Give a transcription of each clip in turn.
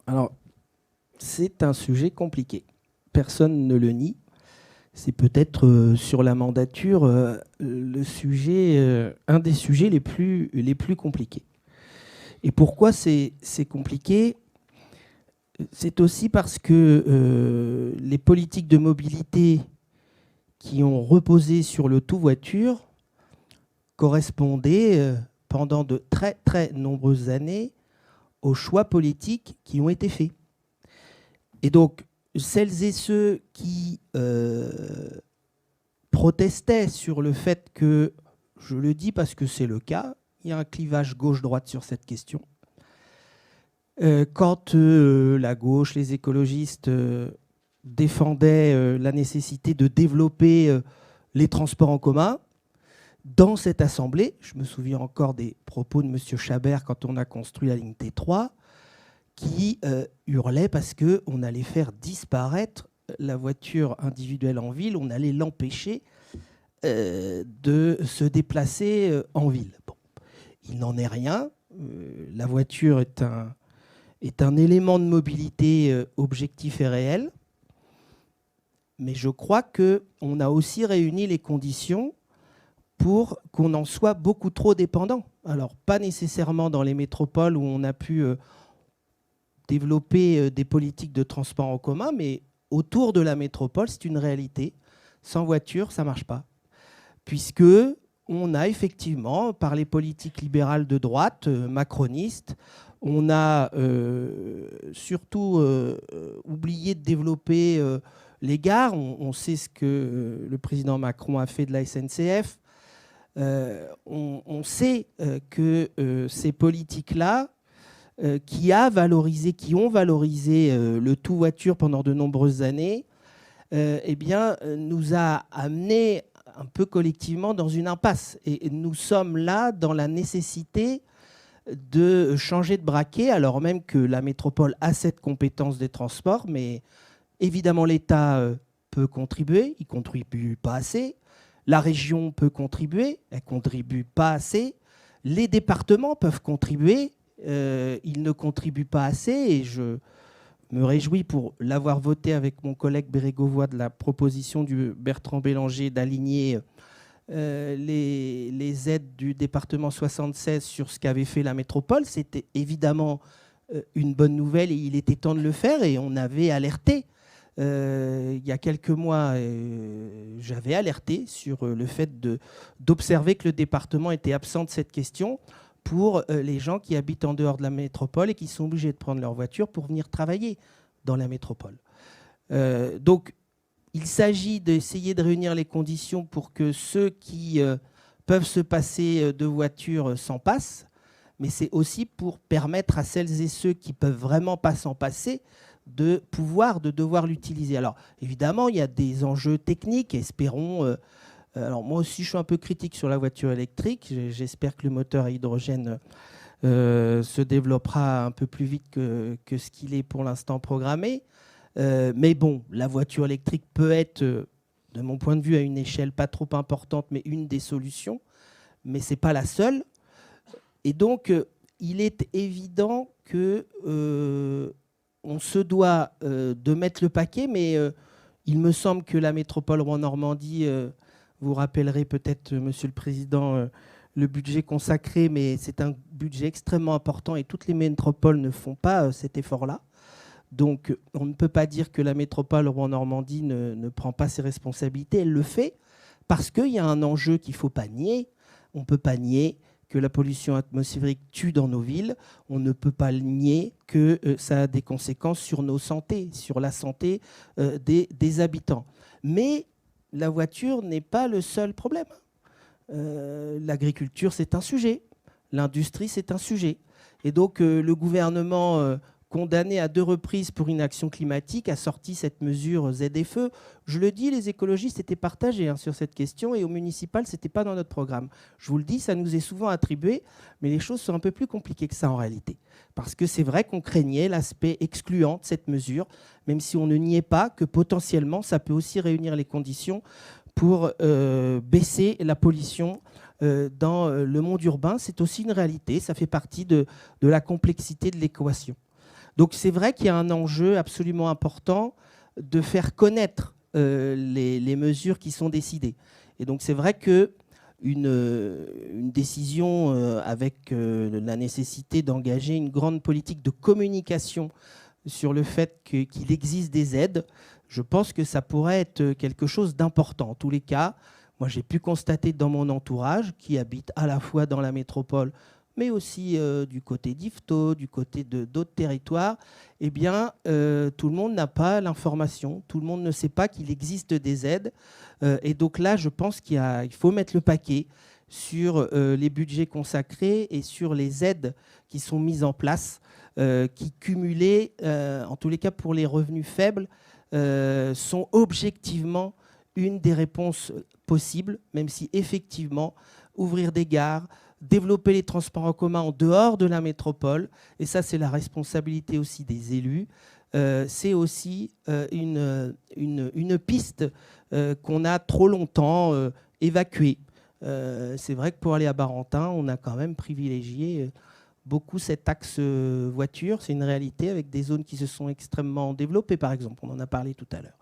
Alors, c'est un sujet compliqué. Personne ne le nie. C'est peut-être sur la mandature le sujet, un des sujets les plus compliqués. Et pourquoi c'est compliqué? C'est aussi parce que les politiques de mobilité qui ont reposé sur le tout voiture correspondaient pendant de très très nombreuses années aux choix politiques qui ont été faits. Et donc, celles et ceux qui protestaient sur le fait que, je le dis parce que c'est le cas, il y a un clivage gauche-droite sur cette question. Quand la gauche, les écologistes défendaient la nécessité de développer les transports en commun, dans cette assemblée, je me souviens encore des propos de M. Chabert quand on a construit la ligne T3, qui hurlait parce qu'on allait faire disparaître la voiture individuelle en ville, on allait l'empêcher de se déplacer en ville. Bon, il n'en est rien. La voiture est un élément de mobilité objectif et réel. Mais je crois qu'on a aussi réuni les conditions pour qu'on en soit beaucoup trop dépendant. Alors, pas nécessairement dans les métropoles où on a pu développer des politiques de transport en commun, mais autour de la métropole, c'est une réalité. Sans voiture, ça ne marche pas. Puisque on a effectivement, par les politiques libérales de droite, macronistes, on a surtout oublié de développer les gares. On sait ce que le président Macron a fait de la SNCF. On sait que ces politiques-là, qui ont valorisé le tout voiture pendant de nombreuses années, eh bien, nous a amené un peu collectivement dans une impasse. Et nous sommes là dans la nécessité de changer de braquet, alors même que la métropole a cette compétence des transports, mais évidemment l'État peut contribuer, il ne contribue pas assez. La région peut contribuer, elle ne contribue pas assez. Les départements peuvent contribuer, ils ne contribuent pas assez. Et je me réjouis pour l'avoir voté avec mon collègue Bérégovoy de la proposition du Bertrand Bélanger d'aligner les aides du département 76 sur ce qu'avait fait la métropole. C'était évidemment une bonne nouvelle et il était temps de le faire. Et on avait alerté. Il y a quelques mois, j'avais alerté sur le fait d'observer que le département était absent de cette question pour les gens qui habitent en dehors de la métropole et qui sont obligés de prendre leur voiture pour venir travailler dans la métropole. Donc, il s'agit d'essayer de réunir les conditions pour que ceux qui peuvent se passer de voiture s'en passent, mais c'est aussi pour permettre à celles et ceux qui ne peuvent vraiment pas s'en passer de devoir l'utiliser. Alors, évidemment, il y a des enjeux techniques, espérons. Alors, moi aussi, je suis un peu critique sur la voiture électrique. J'espère que le moteur à hydrogène se développera un peu plus vite que ce qu'il est pour l'instant programmé. Mais bon, la voiture électrique peut être, de mon point de vue, à une échelle pas trop importante, mais une des solutions. Mais ce n'est pas la seule. Et donc, il est évident que on se doit de mettre le paquet, mais il me semble que la métropole Rouen-Normandie, vous rappellerez peut-être, Monsieur le Président, le budget consacré, mais c'est un budget extrêmement important et toutes les métropoles ne font pas cet effort-là. Donc, on ne peut pas dire que la métropole Rouen-Normandie ne prend pas ses responsabilités. Elle le fait parce qu'il y a un enjeu qu'il ne faut pas nier. On ne peut pas nier que la pollution atmosphérique tue dans nos villes. On ne peut pas nier que ça a des conséquences sur nos santé, sur la santé des habitants. Mais la voiture n'est pas le seul problème. L'agriculture, c'est un sujet. L'industrie, c'est un sujet. Et donc, le gouvernement condamné à 2 reprises pour inaction climatique, a sorti cette mesure ZFE. Je le dis, les écologistes étaient partagés sur cette question et au municipal, ce n'était pas dans notre programme. Je vous le dis, ça nous est souvent attribué, mais les choses sont un peu plus compliquées que ça en réalité. Parce que c'est vrai qu'on craignait l'aspect excluant de cette mesure, même si on ne niait pas que potentiellement, ça peut aussi réunir les conditions pour baisser la pollution dans le monde urbain. C'est aussi une réalité, ça fait partie de la complexité de l'équation. Donc c'est vrai qu'il y a un enjeu absolument important de faire connaître les mesures qui sont décidées. Et donc c'est vrai que une décision avec la nécessité d'engager une grande politique de communication sur le fait qu'il existe des aides, je pense que ça pourrait être quelque chose d'important. En tous les cas, moi j'ai pu constater dans mon entourage, qui habite à la fois dans la métropole, mais aussi du côté d'Yvetot, du côté d'autres territoires, eh bien, tout le monde n'a pas l'information, tout le monde ne sait pas qu'il existe des aides. Et donc là, je pense qu'il faut mettre le paquet sur les budgets consacrés et sur les aides qui sont mises en place, qui cumulées, en tous les cas pour les revenus faibles, sont objectivement une des réponses possibles, même si effectivement, ouvrir des gares, développer les transports en commun en dehors de la métropole, et ça c'est la responsabilité aussi des élus, c'est aussi une piste qu'on a trop longtemps évacuée. C'est vrai que pour aller à Barentin, on a quand même privilégié beaucoup cet axe voiture. C'est une réalité avec des zones qui se sont extrêmement développées, par exemple. On en a parlé tout à l'heure.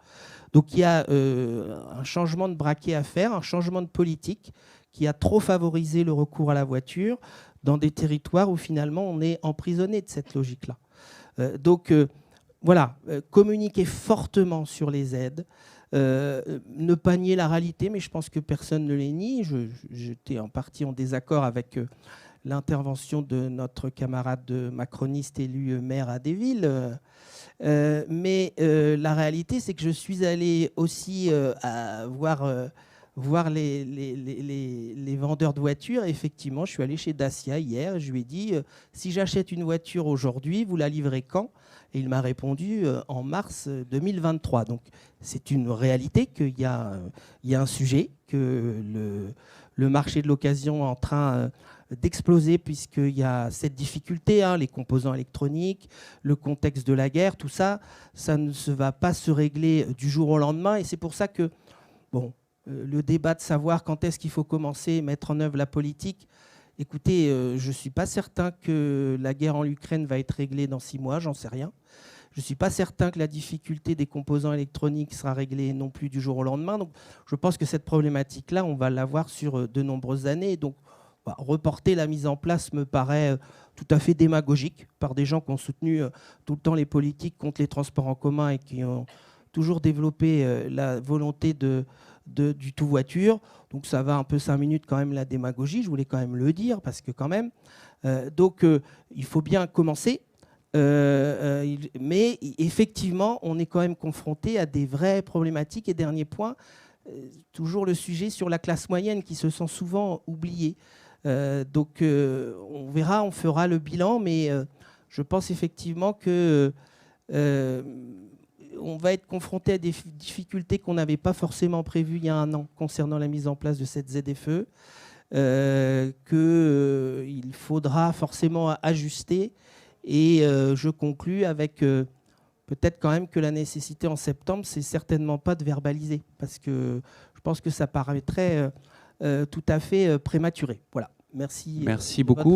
Donc il y a un changement de braquet à faire, un changement de politique qui a trop favorisé le recours à la voiture dans des territoires où finalement on est emprisonné de cette logique-là. Donc voilà, communiquer fortement sur les aides, ne pas nier la réalité, mais je pense que personne ne les nie. J'étais en partie en désaccord avec l'intervention de notre camarade macroniste élu maire à Desvilles. Mais la réalité, c'est que je suis allé aussi voir les vendeurs de voitures. Et effectivement, je suis allé chez Dacia hier. Je lui ai dit, si j'achète une voiture aujourd'hui, vous la livrez quand ? Et il m'a répondu en mars 2023. Donc c'est une réalité qu'il y a un sujet, que le marché de l'occasion est en train d'exploser puisqu'il y a cette difficulté, les composants électroniques, le contexte de la guerre, tout ça, ça ne va pas se régler du jour au lendemain. Et c'est pour ça que, bon, le débat de savoir quand est-ce qu'il faut commencer à mettre en œuvre la politique, écoutez, je ne suis pas certain que la guerre en Ukraine va être réglée dans 6 mois, j'en sais rien. Je ne suis pas certain que la difficulté des composants électroniques sera réglée non plus du jour au lendemain. Donc, je pense que cette problématique-là, on va l'avoir sur de nombreuses années. Donc, reporter la mise en place me paraît tout à fait démagogique par des gens qui ont soutenu tout le temps les politiques contre les transports en commun et qui ont toujours développé la volonté du tout voiture. Donc ça va un peu 5 minutes quand même la démagogie, je voulais quand même le dire parce que quand même. Donc il faut bien commencer. Mais effectivement, on est quand même confronté à des vraies problématiques. Et dernier point, toujours le sujet sur la classe moyenne qui se sent souvent oubliée. Donc on verra, on fera le bilan, mais je pense effectivement que on va être confronté à des difficultés qu'on n'avait pas forcément prévues il y a 1 an concernant la mise en place de cette ZFE, qu'il faudra forcément ajuster. Et je conclus avec peut-être quand même que la nécessité en septembre, c'est certainement pas de verbaliser, parce que je pense que ça paraîtrait tout à fait prématuré. Voilà. Merci. Merci beaucoup.